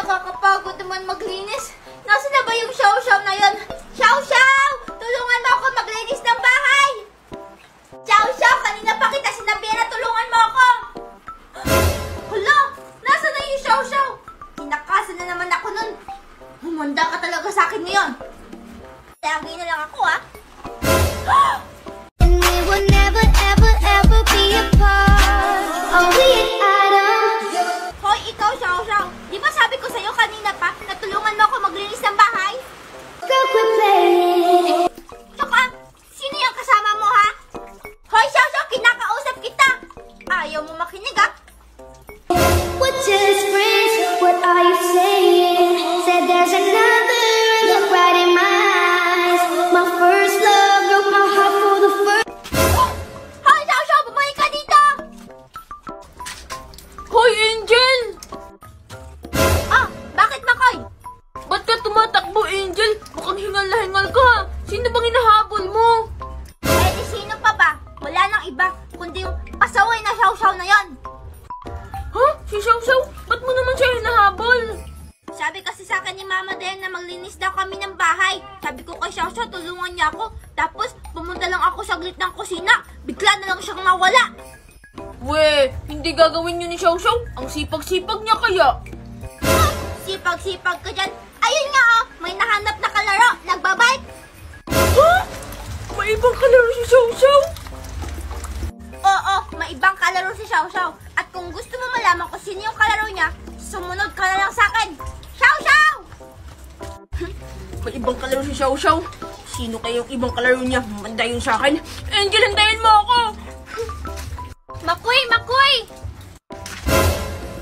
nakakapagod naman maglinis. Nasaan na ba yung Xiao-Xiao na yun? Xiao-Xiao! Tulungan mo ako maglinis ng bahay! Xiao-Xiao! Kanina pa kita sinabihan na tulungan mo ako! Hala! Nasaan na yung Xiao-Xiao? Kinakasan na naman ako nun. Humanda ka talaga sa akin ngayon. Tayagin na lang ako, ha? And we will never, ever, ever be apart. Oh, we atoms. Hoy, ikaw, Xiao-Xiao. Di ba sabi ko sa'yo kanina pa na tulungan mo ako maglinis ng bahay? Go quit playing. Tsaka, sino yung kasama mo, ha? Hoy, Xiao-Xiao, kinakausap kita. Ayaw mo makinig, ha? We're just friends. What are you saying? Said there's another look right in my eyes. My first love broke my heart for the first. Hoy, Xiao-Xiao, bumalik ka dito! Hoy, Angel! Ah, bakit, Makoy? Ba't ka tumatakbo, Angel? Mukhang hingal na hingal ka. Sino bang hinahabol mo? Eh, di sino pa ba? Wala nang iba, kundi yung pasaway na Xiao-Xiao na yon. Ha? Si Xiao-Xiao? Ba't mo naman siya hinahabol? Sabi kasi sa akin ni Mama Den na maglinis daw kami ng bahay. Sabi ko kay Xiao-Xiao, tulungan niya ako. Tapos, pumunta lang ako saglit ng kusina. Bigla na lang siyang nawala. We, hindi gagawin yun ni Xiao-Xiao. Ang sipag-sipag niya kaya. Sipag-sipag ka dyan. Ayun nga oh, may nahanap na kalaro. Nagbabike. Ha? May ibang kalaro si Xiao-Xiao? Oo, may ibang kalaro si Xiao-Xiao. At kung gusto mo malaman kung sino yung kalaro niya, sumunod ka na lang sa akin. Xiao-Xiao! May ibang kalaro si Xiao-Xiao. Sino kaya yung ibang kalaro niya? Manda yun sa akin. Angel, hantayin mo ako! Makoy! Makoy!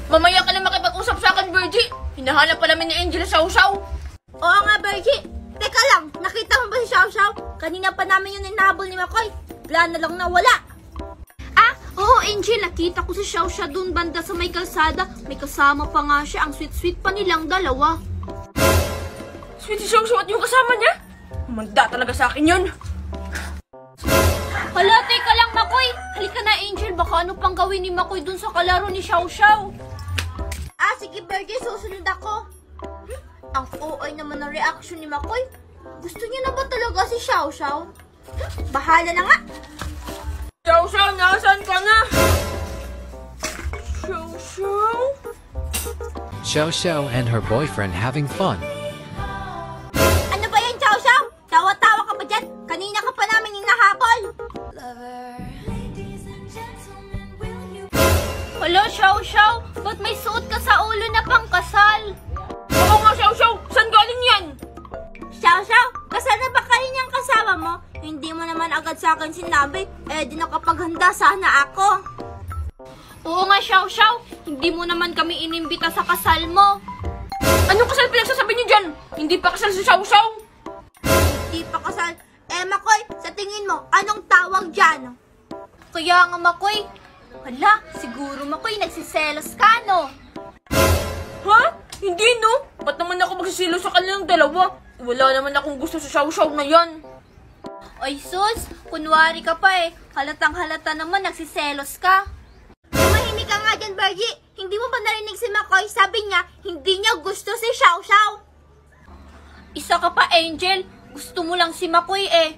Mamaya ka na makipag-usap sa akin, Virgie. Hinahanap pa namin ni Angel Xiao-Xiao. Oo nga, Bergie. Teka lang, nakita mo ba si Xiao-Xiao? Kanina pa namin yung inahabol ni Makoy. Bigla na lang nawala. Ah, oo, Angel. Nakita ko si Xiao-Xiao dun banda sa may kalsada. May kasama pa nga siya. Ang sweet-sweet pa nilang dalawa. Sweet si Xiao-Xiao at yung kasama niya? Manda talaga sa akin yun. Hala, teka lang, Makoy. Halika na, Angel. Baka ano pang gawin ni Makoy dun sa kalaro ni Xiao-Xiao. Ah, sige, Bergie. Susunod ako. Ang OA naman ng reaction ni Makoy. Gusto niya na ba talaga si Xiao-Xiao? Bahala na nga. Xiao-Xiao, nasaan ka na? Xiao-Xiao? Xiao Xiao and her boyfriend having fun. Ano ba yan, Xiao-Xiao? Tawa-tawa ka ba dyan? Kanina ka pa namin hinahabol. Hala, Xiao-Xiao. Ba't may suot ka sa ulo na pangkasal? Oo nga, Xiao-Xiao. Saan galing yan? Xiao-Xiao, kasal na ba kayo niyang kasama mo? Hindi mo naman agad sa akin sinabi. Eh, di nakapaghanda sana ako. Oo nga, Xiao-Xiao. Hindi mo naman kami inimbita sa kasal mo. Anong kasal pinagsasabi niyo dyan? Hindi pa kasal si Xiao-Xiao. Hindi pa kasal. Eh, Makoy, sa tingin mo, anong tawag dyan? Kaya nga, Makoy. Hala, siguro, Makoy, nagsiselos ka, no? Ha? Hindi, no? Ba't naman ako magsisilo sa kanilang dalawa? Wala naman akong gusto sa Xiao-Xiao na yan. Ay, sus, kunwari ka pa eh. Halatang halata naman, nagsiselos ka. Tumahimik ka nga dyan, Bergie. Hindi mo ba narinig si Makoy? Sabi niya, hindi niya gusto si Xiao-Xiao. Isa ka pa, Angel. Gusto mo lang si Makoy eh.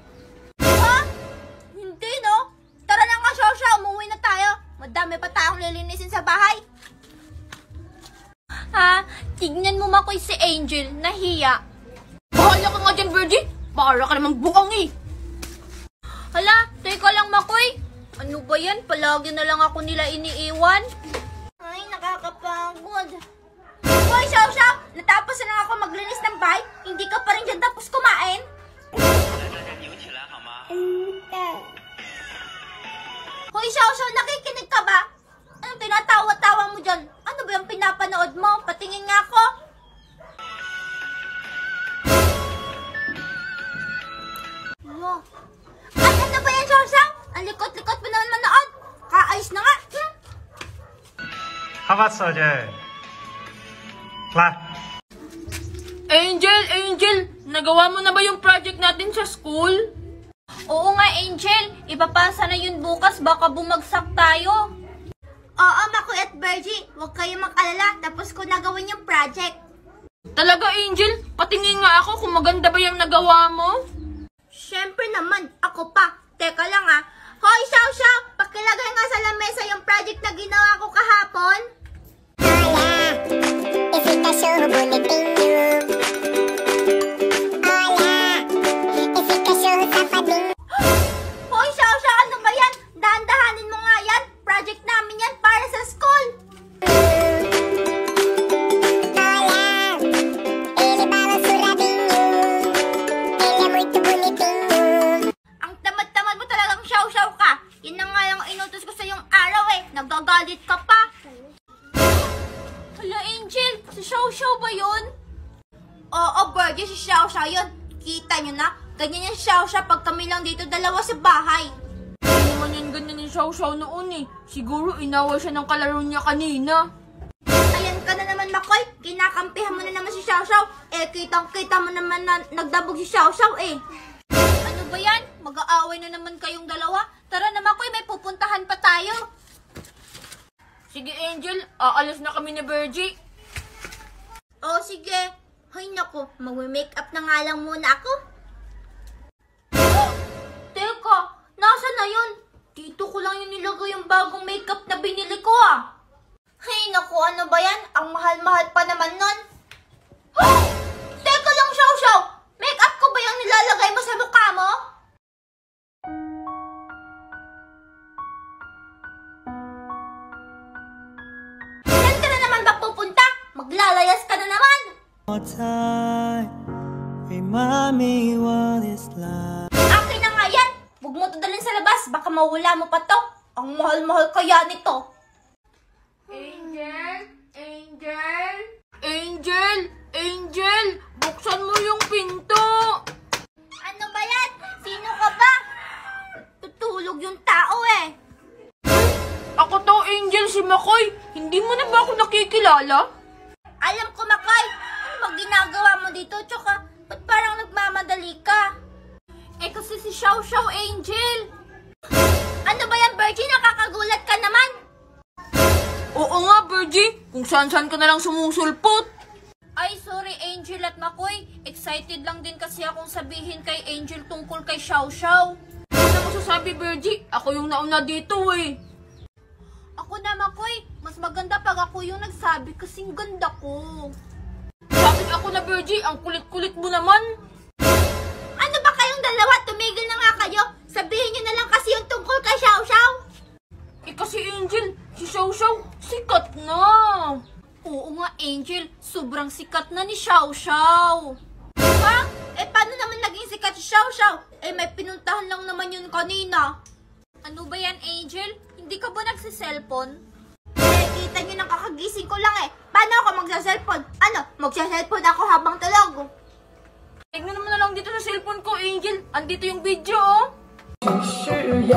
Ha? Hindi, no? Tara na nga, Xiao-Xiao. Umuwi na tayo. Madami pa tayong lilinisin sa bahay. Ha? Tignan mo, Makoy, si Angel. Nahiya. Bahala ka nga dyan, Virgie. Para ka namang buang eh. Hala, teka lang, Makoy. Ano ba yan? Palagi na lang ako nila iniiwan. Ay, nakakapagod. Hoy, Xiao-Xiao! Natapos na lang ako maglinis ng bahay. Hindi ka pa rin dyan tapos kumain? Hoy, Xiao-Xiao! Nakikinig ka ba? Anong tinatawa-tawa mo dyan? Ano ba yung pinapanood mo? Patingin nga ako. Wow. Ay, ano ba yan, Xiao-Xiao? Ang likot-likot mo naman manood. Kaayos na nga. How about 어제? Clap. Angel, nagawa mo na ba yung project natin sa school? Oo nga, Angel. Ipapasa na yun bukas. Baka bumagsak tayo. Oo, Makoy at Bergie. Huwag kayong mag-alala. Tapos ko na gawin yung project. Talaga, Angel? Patingin nga ako kung maganda ba yung nagawa mo? Siyempre naman, ako pa. Teka lang ah. Hoy, Xiao, pakilagay nga sa lamesa yung project na ginawa ko kahapon. Hola, ese cachorro bonitinho. Hola, ese cachorro safadinho. Hoy, Xiao, ano ba yan? Dahan-dahanin mo nga yan. Project namin yan para sa school. Hola, ele balança o rabinho. Ele é muito bonitinho. Ang tamad-tamad mo talagang Xiao ka. Yun na nga yung inutos ko sa yung araw eh. Nagagalit ka pa. Hala, Angel, si Xiao ba yun? Oo, Birdie, si Xiao yun. Kita nyo na, ganyan yung Xiao pag kami lang dito dalawa sa bahay. Hindi naman yan ganyan yung Xiao noon eh. Siguro inaway siya ng kalaro niya kanina. Ayan ka na naman, Makoy. Kinakampihan mo na naman si Xiao. Eh, kitang-kita mo naman na nagdabog si Xiao eh. Ano ba yan? Mag-aaway na naman kayong dalawa? Tara na, Makoy, may pupuntahan pa tayo. Sige, Angel, aalis na kami ni Virgie. Oh, sige. Hay naku, mag-makeup na nga lang muna ako. Teka, nasa na yun? Dito ko lang yung nilagay yung bagong makeup na binili ko ah. Hay naku, ano ba yan? Ang mahal-mahal pa naman nun. Teka lang, Xiao. Makeup ko ba yung nilalagay mo sa mukha mo? Saan ka na naman ba pupunta? Maglalayas ka na naman. Time, remind me what it's like. Akin na nga yan. Huwag mo to dalhin sa labas. Baka mawala mo pa to. Ang mahal-mahal kaya nito. Angel, buksan mo yung pinto. Ano ba yan? Sino ka ba? Tutulog yung tao eh. Ako to, Angel, si Makoy. Hindi mo na ba ako nakikilala? Alam ko, Makoy. Ano ba ginagawa mo dito? Tsaka, ba't parang nagmamadali ka? Eh kasi si Xiao, Angel. Ano ba yan, Virgie? Nakakagulat ka naman. Oo nga, Virgie. Kung saan-saan ka na lang sumusulpot. Ay, sorry, Angel at Makoy. Excited lang din kasi akong sabihin kay Angel tungkol kay Xiao. Ano mo sasabi, Virgie? Ako yung nauna dito eh. Ako na, Makoy. Mas maganda pag ako yung nagsabi kasing ganda ko. Bakit ako na, Virgie? Ang kulit-kulit mo naman. Ano ba kayong dalawa? Tumigil na nga kayo. Sabihin nyo na lang kasi yung tungkol kay Xiao. Eh kasi, Angel, si Xiao sikat na. Oo nga, Angel. Sobrang sikat na ni Xiao. Ha? Eh, paano naman naging sikat si Xiao? Eh, may pinuntahan lang naman yun kanina. Ano ba yan, Angel? Hindi ka ba nagsiselfon? Eh, kita nyo nang kakagising ko lang eh. Paano ako magsaselfon? Ano? Magsaselfon ako habang tulog. Tignan naman na lang dito sa cellphone ko, Angel. Andito yung video, oh. 誓言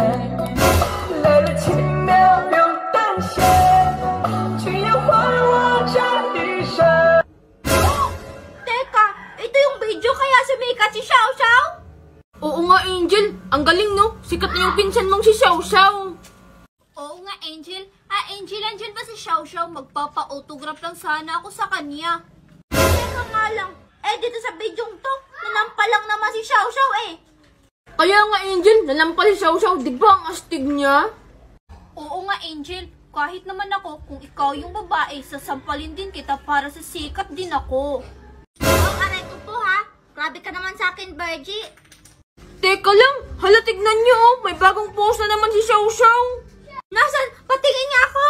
来了奇妙又诞现，请要还我这一生。 Teka, ito yung video kaya sumikat si Xiao? Oo nga, Angel. Ang galing, no? Sikat na yung pinsan mong si Xiao. Oo nga, Angel. Angel, andyan ba si Xiao? Magpapa-autograph lang sana ako sa kanya. Teka nga lang. Eh, dito sa bidyong to, nanampal lang naman si Xiao eh. Kaya nga, Angel, nalampal si Xiao. Di ba ang astig niya? Oo nga, Angel. Kahit naman ako, kung ikaw yung babae, sasampalin din kita para sa sikat din ako. Oh, aray ko po ha. Grabe ka naman sa akin, Virgie. Teka lang, hala tignan niyo, oh. May bagong post na naman si Xiao. Nasaan? Patingin nga ako.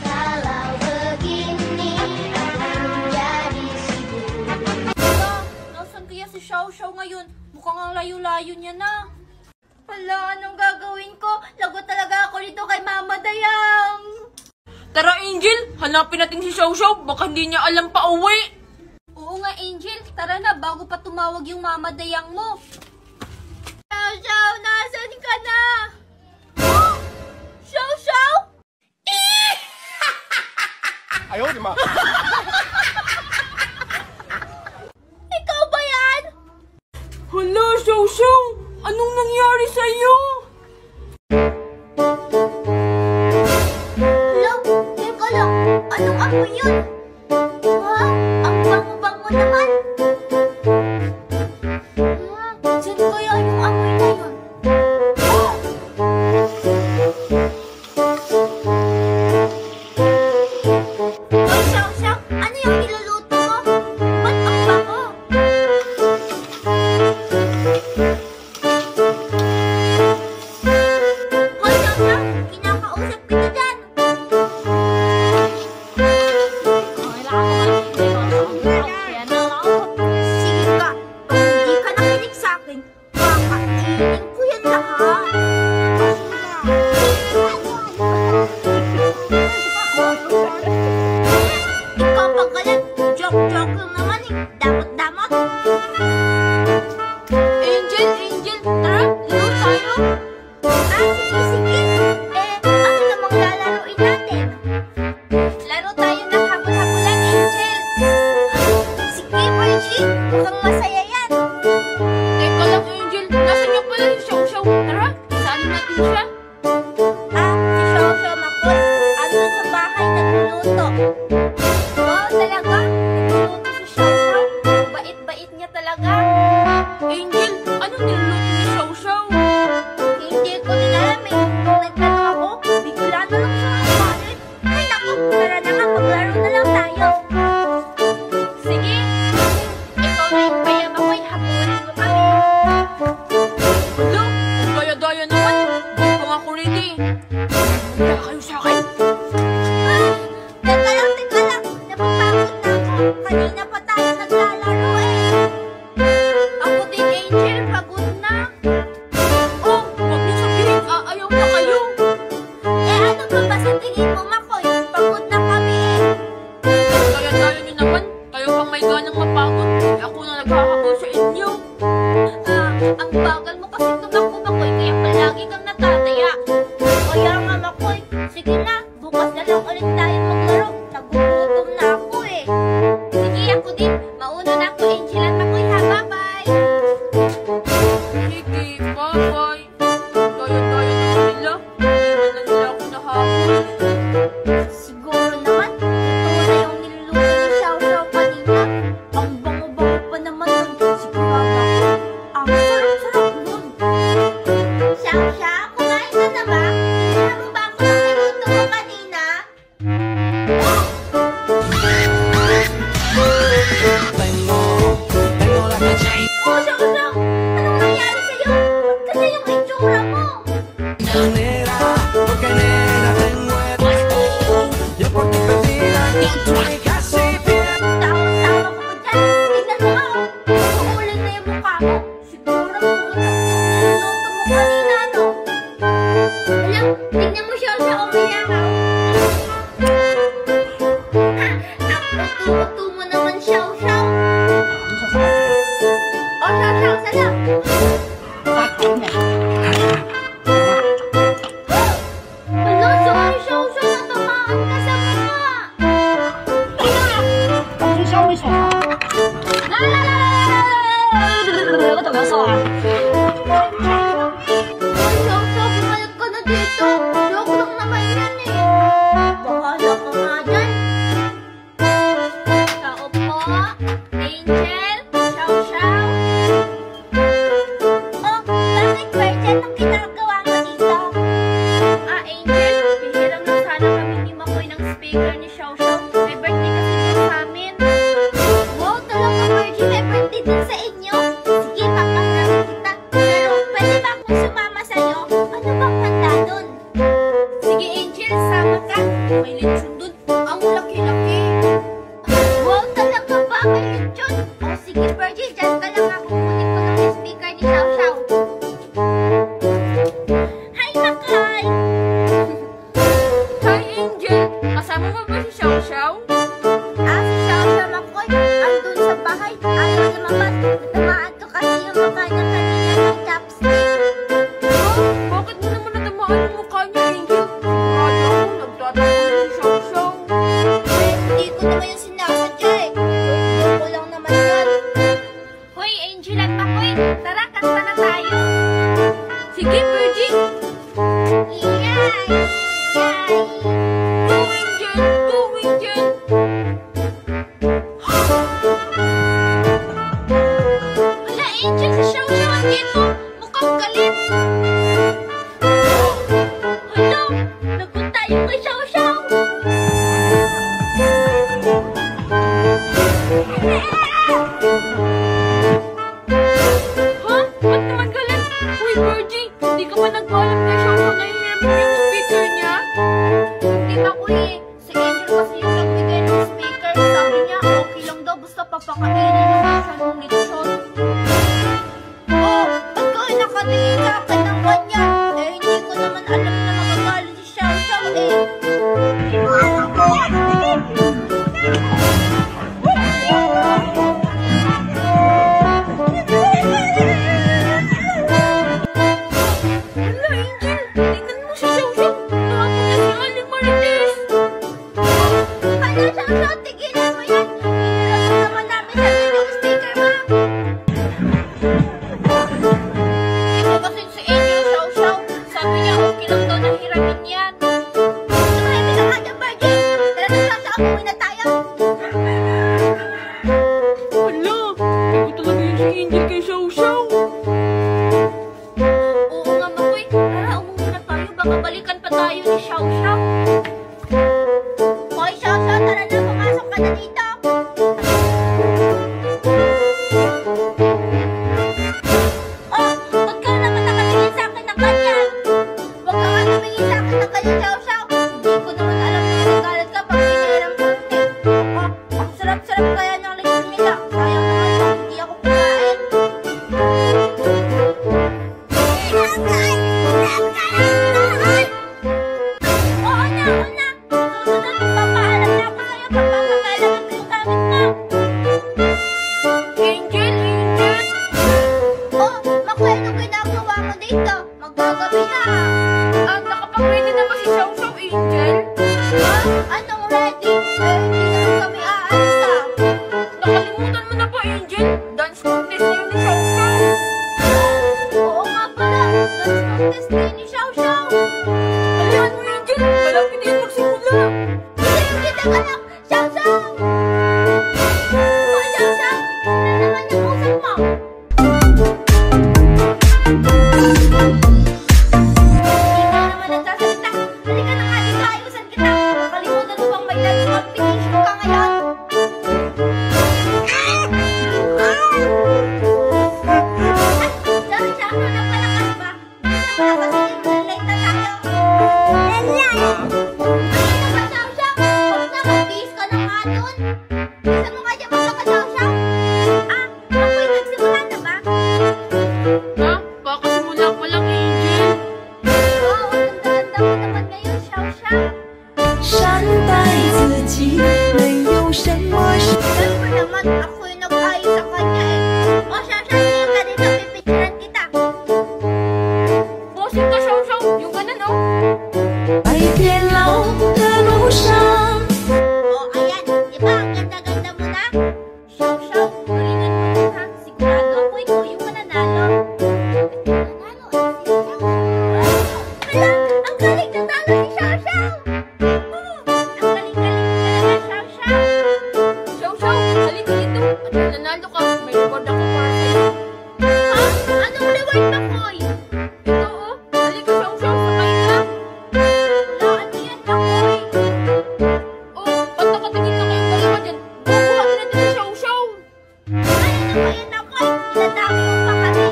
Kalau begini menjadi sibuk. Nasaan kaya si Xiao ngayon? Mukhang ang layo-layo niya na. Hala, anong gagawin ko? Lagot talaga ako dito kay Mama Dayang. Tara, Angel, hanapin natin si Xiao. Baka hindi niya alam pa uwi. Oo nga, Angel. Tara na, bago pa tumawag yung Mama Dayang mo. Xiao, nasan ka na? Xiao? 哎呦我的妈！ Ikaw ba yan? Hala, Xiao, anong nangyari sa'yo? Hello? Teka lang. Anong amoy yun? Wow, ang bango-bango naman. Saan kaya yung amoy na yun? Hoy, Xiao-Xiao, ano yung niluluto mo? Ba't ang bango? Hoy, Xiao-Xiao, kinakausap kita dyan. Sige ka, pag hindi ka nakinig sa akin, kakainin ko yan lahat. Ikaw pagkalat, joke-joke lang naman eh. Damot-damot. Angel, Angel, tara, laro tayo. Sige. Ano namang lalaroin natin? Laro tayo ng habol-habulan, Angel. Sige, Virgie. Mukhang masaya yan. Teka lang, Angel, nasan niya pala si Xiao-Xiao? Tara, isalin natin siya. Si Xiao-Xiao Makoy, andun sa bahay nagluluto. Wow, talaga? Nagluluto si Xiao-Xiao? Bait-bait niya talaga. Angel, anong niluluto ni Xiao-Xiao? Hindi ko din alam eh. Nung nagtanong ako, bigla na lang siya nagalit. Ay naku, tara na nga, maglaro na lang tayo. Sige, ikaw na yung kaya Makoy, habulin mo kami. Hala, ang daya-daya naman. Hindi pa nga ako ready. Kaya kayo sa akin. Teka lang. Napapagod na ako. Kanina pa tayo naglalaro eh. Ako din, Angel, pagod na. Oh, huwag niyo sabihin, aayaw na kayo. Ano ba sa tingin mo, Makoy? Pagod na kami eh. Daya-daya niyo naman. Kayo pang may ganang mapagod. Ako na naghahabol sa inyo. Ang bagal mo kasi tumakbo, Makoy, kaya palagi kang natataya. Kaya nga, Makoy, sige na, bukas na lang ulit tayo maglaro. Nagugutom na ako eh. Sige, ako din. Mauna na ako, Angel at Makoy, ha? Bye-bye! Sige, bye-bye. Daya-daya naman nila. Hindi man lang nila ako nahabol. Siguro naman, ito na yung niluluto ni Xiao-Xiao kanina. Ang bango-bango pa naman nun. Sigurado ako, ang sarap-sarap nun. Xiao-Xiao, kumain ka na ba? Hindi mo ba ako ng niluto mo kanina? Oh, Xiao-Xiao, anong nangyari sa'yo? Ba't kasi yung itsura mo? Tama-tama ka ba dyan? Tingnan mo nga, oh. Makulay na yung mukha mo. Siguro kung niluto mo kanina, no? Alam, tingnan mo siya oh, may langaw. Ang utu-utu mo naman, Xiao-Xiao. Oh, Xiao-Xiao, sana. Hala, sorry, Xiao-Xiao, natamaan ka sa mukha. Xiao-Xiao, bumalik ka na dito. Joke lang naman yan eh. Bahala ka nga dyan. Tao po, Angel, Xiao-Xiao. Oh, bakit ba dyan ang ginagawa mo dito? Angel, bihiram lang sana kami ni Makoy ng speaker ni Xiao-Xiao. May birthday kasi dito sa amin. Wow, talaga Virgie, may birthday din sa inyo? Sige, papasalamat kita. Pero pwede ba akong sumama sa'yo? Ano bang handa dun? Sige, Angel, sama ka. May lechon dun. Ang laki-laki. Wow, talaga ba? May lechon? O sige, Virgie, dyan ka lang ako. Kunin ko lang yung speaker ni Xiao-Xiao. Hi, Makoy! Hi, Angel. Kasama mo ba si Xiao-Xiao? Si Xiao-Xiao Makoy, andun sa bahay. Ayaw lumabas. Natamaan ko kasi yung mukha niya kanina ng chopstick. Bakit mo naman natamaan yung mukha niya, Angel? Sigurado ako, nagtatanggol si Xiao-Xiao. Hindi ko naman yung sinasadya eh. Joke ko lang naman yan. Hoy, Angel at Makoy, tara, kanta na tayo. Sige, Virgie. Iyay! Iyay! Go, Angel. Go, Angel. Teka lang! Xiao Xiao! Hoy, Xiao Xiao! Ano naman yung usap mo? Hindi ka naman nagsasalita. Halika na nga dito, ayusan kita. Nakalimutan mo bang may dance competition ka ngayon? Xiao Xiao, ano na palakas ba? Bisa mo na kasi late na tayo. Ayun na ba, Xiao Xiao? Huwag na, mag-bihis ka na nga dun. Bisa mo nga dyan baka Xiao Xiao. Ako'y nagsimula na ba? Ha? Kakasimula pa lang, Angel. Wow, ang ganda-ganda mo naman ngayon, Xiao Xiao. 善待自己，没有什么是。 Siyempre naman, ako yung nag-ayos sa kanya eh. O, Xiao Xiao, tingin ka dito, pipicturean kita. Bossing ka, Xiao Xiao. Yung ganun, oh. 在变老的路上。 O, ayan, di ba ang ganda-ganda mo na? Xiao Xiao, galingan mo din ha. Sigurado ako ikaw yung mananalo. Mananalo? Hala, ang galing na talo si Xiao Xiao. Ang galing-galing talaga, Xiao Xiao. Xiao Xiao, halika dito. At kung nanalo ka, may reward ako para sa'yo. Ha? Anong reward ba, Koy? Ito, oh. Halika, Xiao Xiao, sakay ka. Wala, ano yan, Makoy? Oh, ba't nakatingin na kayong dalawa dyan? Kukuha ka na din si Xiao Xiao. Ano na ba yan, Makoy? Pinadami mo pa kami.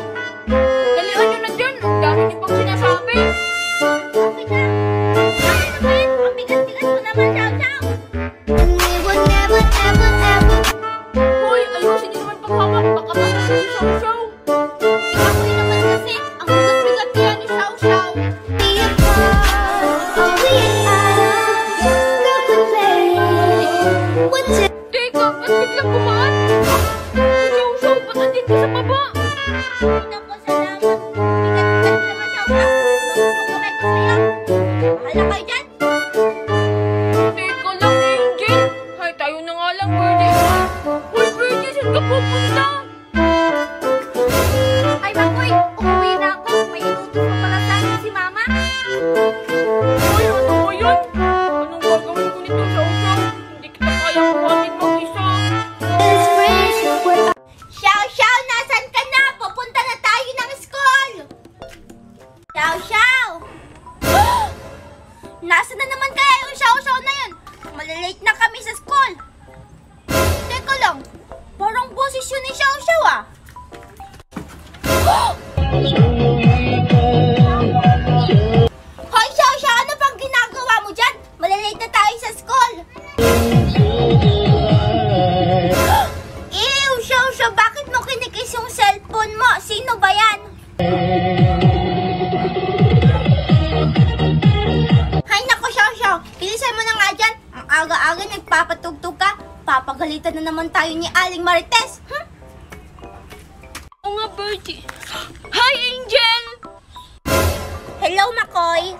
Dalihan nyo na dyan. Ang dami niyo pang sinasabi. Okay na. Ano ba yan? Ang bigat-bigat mo naman, Xiao Xiao. And we would never, ever, ever Hoy, ayusin niyo naman paghawak. Baka mahal si Xiao Xiao. Ako'y naman kasi, ang bigat-bigat niya ni Xiao Xiao. be apart. Are we out of love with play? Would you Teka, ba't biglang bumaan? Si Xiao Xiao, ba't nandito sa baba? Ay, naku, salamat. Bigat-bigat mo naman, Xiao Xiao. Matulong kami ko sa'yo. Bahala kayo dyan. Teka lang, Angel. Hay, tayo na nga lang, Birdie. Hoy, Birdie, saan ka pupunta? Ay, Makoy, umuwi na ako. May inutos pa pala sa akin si Mama. Hoy, ano ba yan? Anong gagawin ko nito, Xiao Xiao? Hindi kita kaya kuhanin mag-isa. best friends? What Xiao Xiao, nasan ka na? Pupunta na tayo ng school. Xiao Xiao! Nasaan na naman kaya yung Xiao Xiao na yun? Malilate na kami sa school. Teka lang, parang boses yun ni Xiao Xiao ah. Hoy Xiao Xiao, ano pang ginagawa mo dyan? Malilate na tayo sa school. Ew, Xiao Xiao, bakit mo kinikis yung cellphone mo? Sino ba yan? Hay nako, Xiao Xiao, bilisan mo na nga dyan. Ang aga-aga nagpapatugtog ka. Papagalitan na naman tayo ni Aling Marites. Oo nga, Birdie. Hi, Angel! Hello, Makoy.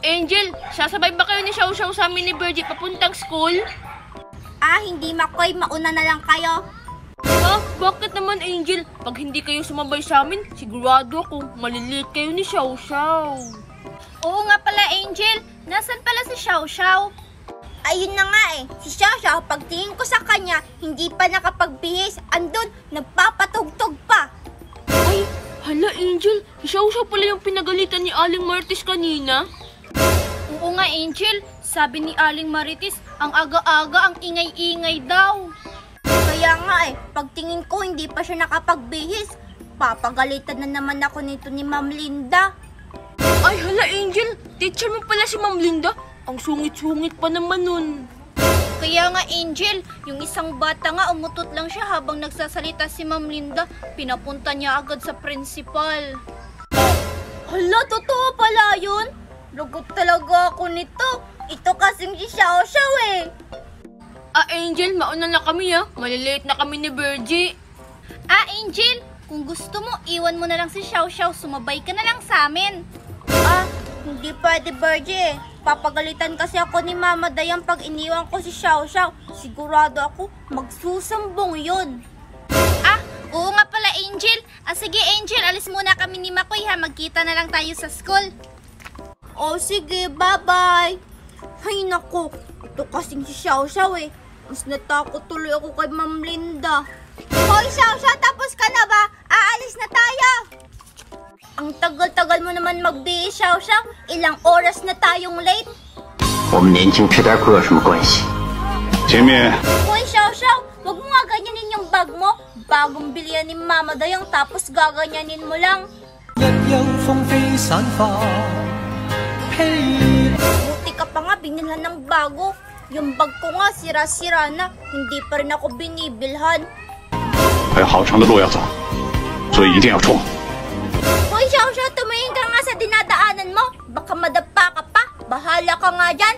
Angel, sasabay ba kayo ni Xiao Xiao sa amin ni Birdie papuntang school? Hindi, Makoy. Mauna na lang kayo. Ha? Bakit naman, Angel? Pag hindi kayo sumabay sa amin, sigurado ako malilate kayo ni Xiao Xiao. Oo nga pala, Angel. Nasaan pala si Xiao Xiao? Ayun na nga eh. Si Xiao Xiao, pagtingin ko sa kanya, hindi pa nakapagbihis. Andun, nagpapatugtog pa. Ay, hala, Angel. Si Xiao Xiao pala yung pinagalitan ni Aling Martis kanina. Oo nga, Angel. Sabi ni Aling Marites, ang aga-aga, ang ingay-ingay daw. Kaya nga eh, pagtingin ko hindi pa siya nakapagbihis. Papagalitan na naman ako nito ni Ma'am Linda. Ay, hala, Angel. Teacher mo pala si Ma'am Linda. Ang sungit-sungit pa naman nun. Kaya nga, Angel, yung isang bata nga umutot lang siya habang nagsasalita si Ma'am Linda. Pinapunta niya agad sa principal. Hala, totoo pala yun? Lugot talaga ako nito. Ito kasing si Xiao Xiao eh. Angel, mauna na kami ha. Malilate na kami ni Virgie. Angel, kung gusto mo, iwan mo na lang si Xiao Xiao. Sumabay ka na lang sa amin. Hindi pwede, Virgie. Papagalitan kasi ako ni Mama Dayan pag iniwan ko si Xiao Xiao. Sigurado ako, magsusambong yun. Oo nga pala, Angel. Sige, Angel, alis muna kami ni Makoy ha. Magkita na lang tayo sa school. Sige, bye-bye. Ay nako, ito kasing si Xiao Xiao eh. Mas natakot tuloy ako kay Ma'am Linda. Hoy Xiao Xiao, tapos ka na ba? Aalis na tayo! Ang tagal-tagal mo naman magbihis, Xiao Xiao. Ilang oras na tayong late. 我们年轻吃点苦有什么关系？前面 Hoy Xiao Xiao, wag mo nga ganyanin yung bag mo. Bagong bilihan ni Mama Dayang tapos gaganyanin mo lang. 一休風飛散發，披 Buti ka pa nga binilhan ng bago. Yung bag ko nga sira-sira na, hindi pa rin ako binibilhan. 还有好长的路要走，所以一定要冲！ Hoy Xiao Xiao, tumingin ka nga sa dinadaanan mo. Baka madapa ka pa. Bahala ka nga dyan.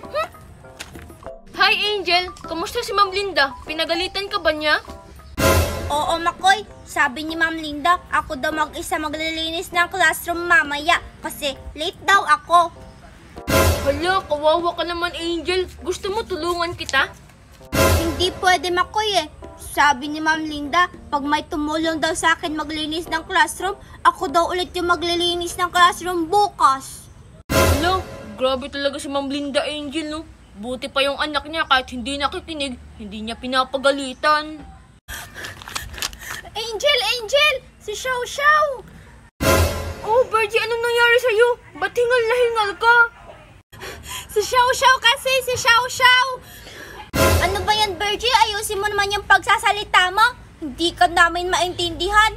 Hi, Angel! Kamusta si Ma'am Linda? Pinagalitan ka ba niya? Oo, Makoy. Sabi ni Ma'am Linda, ako daw mag-isa maglilinis ng classroom mamaya kasi late daw ako. Hala, kawawa ka naman, Angel. Gusto mo tulungan kita? Hindi pwede, Makoy eh. Sabi ni Ma'am Linda, pag may tumulong daw sa akin maglinis ng classroom, ako daw ulit yung maglilinis ng classroom bukas. Hala, grabe talaga si Ma'am Linda, Angel, no? Buti pa yung anak niya kahit hindi nakikinig, hindi niya pinapagalitan. Angel! Si Xiao Xiao! Oh, Bergie, anong nangyari sa'yo? Ba't hingal na hingal ka? Si Xiao Xiao kasi! Si Xiao Xiao! Ano ba yan, Bergie? Ayusin mo naman yung pagsasalita mo. Hindi ka namin maintindihan.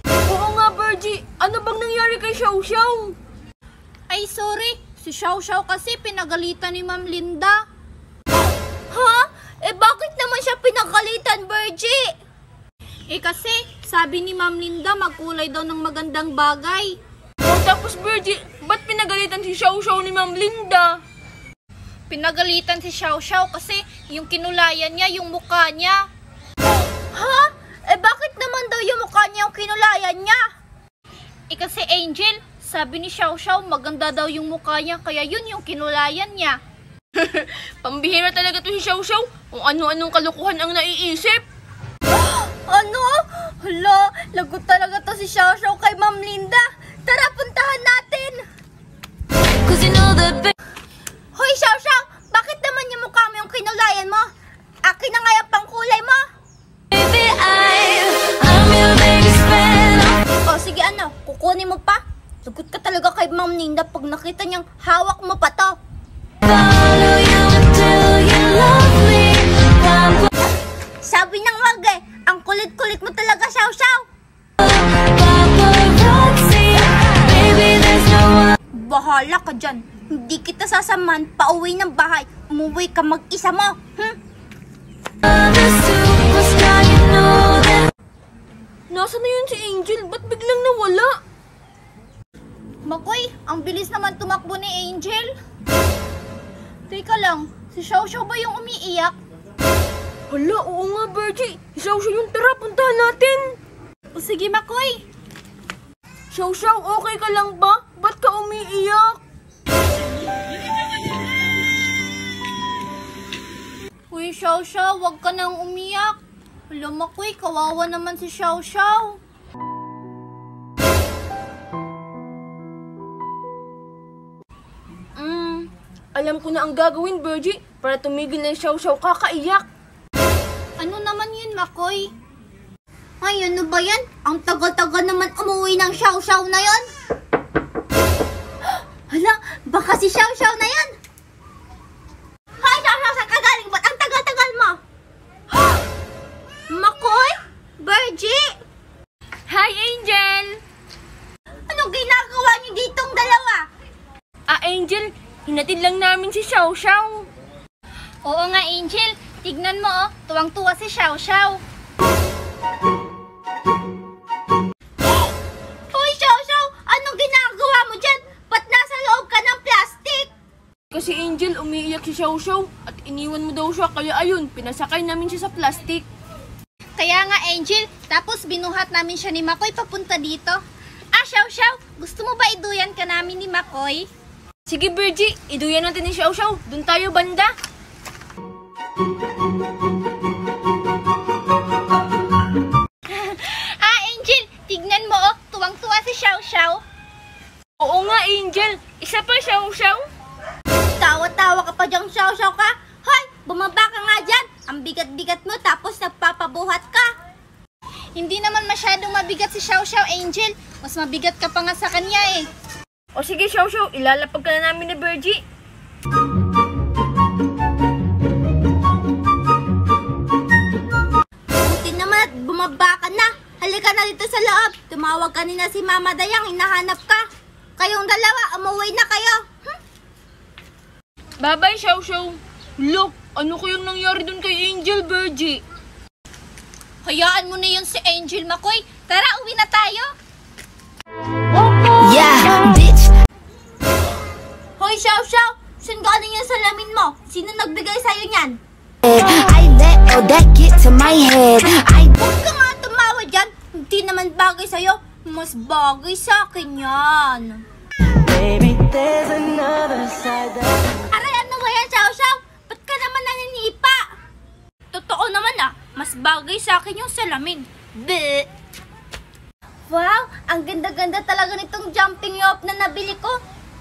Oo nga, Bergie. Ano bang nangyari kay Xiao Xiao? Ay, sorry. Si Xiao Xiao kasi pinagalitan ni Ma'am Linda. Ha? Eh, bakit naman siya pinagalitan, Bergie? Eh, kasi sabi ni Ma'am Linda magkulay daw ng magandang bagay. Oh, tapos, Bergie, ba't pinagalitan si Xiao Xiao ni Ma'am Linda? Pinagalitan si Xiao Xiao kasi yung kinulayan niya, yung mukha niya. Ha? Eh, bakit naman daw yung mukha niya yung kinulayan niya? Eh, kasi Angel, sabi ni Xiao Xiao maganda daw yung mukha niya, kaya yun yung kinulayan niya. Pambihira talaga to si Xiao Xiao. Kung ano-anong kalukuhan ang naiisip. Ano? Hala, lagot talaga to si Xiao Xiao kay Ma'am Linda. Tara, puntahan natin. Hoy, Xiao Xiao, bakit naman yung mukha mo yung kinulayan mo? Akin na nga yung pangkulay mo. O, sige ano, kukunin mo pa. Lagot ka talaga kay Ma'am Linda pag nakita niyang hawak mo pa to. Sabi ng wag eh, ang kulit-kulit mo talaga, Xiao Xiao. Bahala ka dyan. Hindi kita sasamahan pauwi ng bahay. Umuwi ka mag-isa mo. Nasaan na yun si Angel? Ba't biglang nawala? Makoy, ang bilis naman tumakbo ni Angel. Teka lang, si Xiao Xiao ba yung umiiyak? Hala, oo nga, Bergie. Si Xiao Xiao yung tara, puntahan natin. O sige, Makoy. Xiao Xiao, okay ka lang ba? Ba't ka umiiyak? Uy, Xiao Xiao, wag ka nang umiyak. Hala, Makoy, kawawa naman si Xiao Xiao. Alam ko na ang gagawin, Bergie, para tumigil na yung Xiao Xiao kakaiyak. Ano naman yun, Makoy? Ay, ano ba yan? Ang tagal-tagal naman umuwi ng Xiao Xiao na yon. Hala, baka si Xiao Xiao na yan. Hoy, Xiao Xiao, saan ka galing? Ba't ang tagal-tagal mo? Makoy? Bergie? Hi, Angel! Anong ginagawa niyo ditong dalawa? Angel, hinatid lang namin si Xiao Xiao. Oo nga, Angel. Tignan mo, oh. Tuwang-tuwa si Xiao Xiao. Hoy, Xiao Xiao! Anong ginagawa mo dyan? Ba't nasa loob ka ng plastic? Kasi Angel, umiiyak si Xiao Xiao at iniwan mo daw siya, kaya ayun, pinasakay namin siya sa plastic. Kaya nga, Angel. Tapos binuhat namin siya ni Makoy papunta dito. Xiao Xiao, gusto mo ba iduyan ka namin ni Makoy? Sige, Bergie, iduyan natin ni Xiao Xiao. Doon tayo banda. Angel, tignan mo, oh. Tuwang-tuwa si Xiao Xiao. Oo nga, Angel. Isa pa, Xiao Xiao. Tawa-tawa ka pa diyang Ang bigat-bigat mo tapos nagpapabuhat ka. Hindi naman masyadong mabigat si Xiao Xiao, Angel. Mas mabigat ka pa nga sa kanya eh. O sige, Xiao Xiao, ilalapag ka na namin ni Virgie. Buti naman at bumaba ka na. Halika na dito sa loob. Tumawag kanina si Mama Dayang, hinahanap ka. Kayong dalawa, umuwi na kayo. Bye-bye, Xiao Xiao. Look, ano kayang nangyari dun kay Angel, Virgie? Hayaan mo na yun si Angel, Makoy. Tara, uwi na tayo. Yeah, bitch. Hoy, Xiao Xiao. Saan galing yung salamin mo? Sino nagbigay sa'yo niyan? I let all that get to my head. Huwag ka nga tumawa dyan. Hindi naman bagay sa'yo. Mas bagay sa akin yan. Baby, there's another side that Aray, ano ba yan, Xiao Xiao? Ba't ka naman naninipa? Totoo naman mas bagay sa akin yung salamin. Bleh. Wow, ang ganda-ganda talaga nitong jumping rope na nabili ko.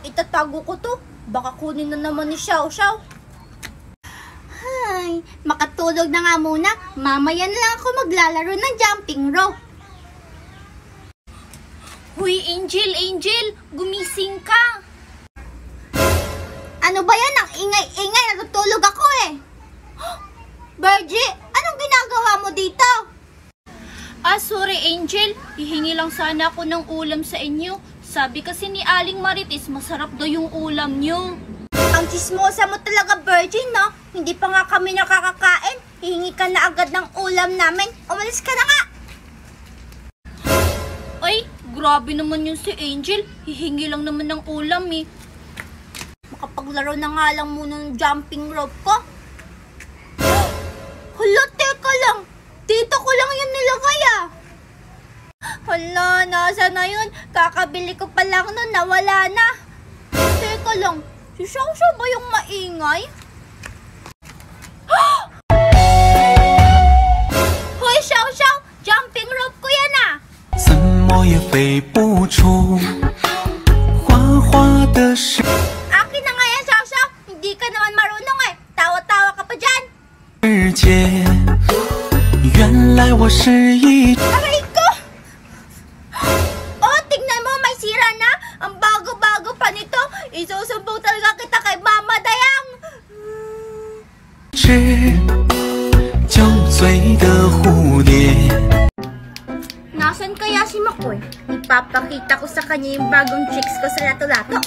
Itatago ko to. Baka kunin na naman ni Xiao Xiao. Hay, makatulog na nga muna. Mamaya na lang ako maglalaro ng jumping rope. Huy, Angel, gumising ka. Ano ba yan? Ang ingay-ingay, natutulog ako eh. Virgie, anong ginagawa mo dito? Sorry Angel, hihingi lang sana ako ng ulam sa inyo. Sabi kasi ni Aling Marites, masarap daw yung ulam nyo. Ang chismosa mo talaga, Virgin, no? Hindi pa nga kami nakakakain. Hihingi ka na agad ng ulam namin. Umalis ka na nga! Ay, grabe naman yun si Angel. Hihingi lang naman ng ulam eh. Makapaglaro na nga lang muna ng jumping rope ko. Hala, teka lang. Dito ko lang yun nilagay ah. Hala, nasa na yun? Kakabili ko pa lang nun, nawala na. Teka lang, si Xiao Xiao ba yung maingay? Hoy, Xiao Xiao! Jumping rope ko yan ah! 怎么也飞不出，花花的世 Akin na nga yan, Xiao Xiao! Hindi ka naman marunong eh! Tawa-tawa ka pa dyan! 界，原来我是一。 Aray ko! Oh, tingnan mo, may sira na! Ang bago-bago pa nito! Isusumbong talaga kita kay Mama Dayang! 只酒醉的蝴蝶。 Nasaan kaya si Makoy? Ipapakita ko sa kanya yung bagong tricks ko sa lato-lato.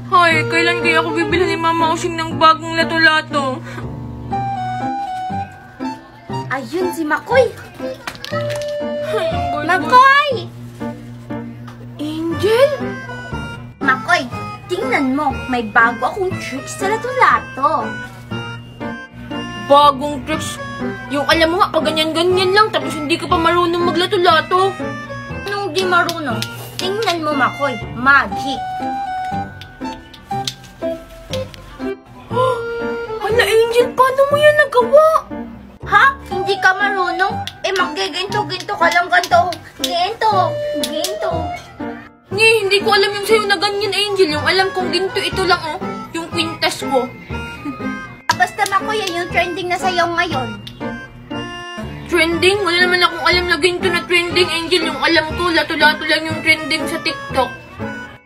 Hoy, kailan kaya ako bibili ni Mama Ushing ng bagong lato-lato? Ayun si Makoy! Ay, ang gulo. Makoy! Angel? Makoy, tingnan mo, may bago akong tricks sa lato-lato. Bagong tricks. Yung alam mo nga, pag ganyan-ganyan lang, tapos hindi ka pa marunong maglato-lato. Anong di marunong? Tingnan mo, Makoy, magic. Hala, Angel, paano mo yan nagawa? Ha? Hindi ka marunong? Eh, maggiginto-ginto ka lang ganito. Ginto. Hindi ko alam yung sa'yo na ganyan, Angel. Yung alam kong ginto, ito lang, oh. Yung kwintas ko. Basta Makoy, yan yung trending na sayaw ngayon. Trending? Wala naman akong alam na ginto na trending, Angel. Yung alam ko, lato-lato lang yung trending sa TikTok.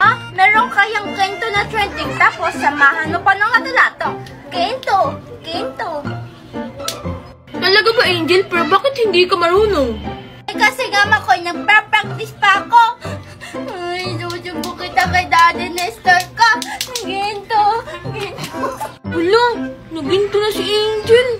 Ah, meron kayang ginto na trending tapos samahan mo pa ng lato-lato. Ginto. Talaga ba, Angel? Pero bakit hindi ka marunong? Eh kasi nga Makoy, nagpa-practice pa ako. Ay, susubo kita kay Daddy Nestor ka. Ginto. Wala, naginto na si Angel.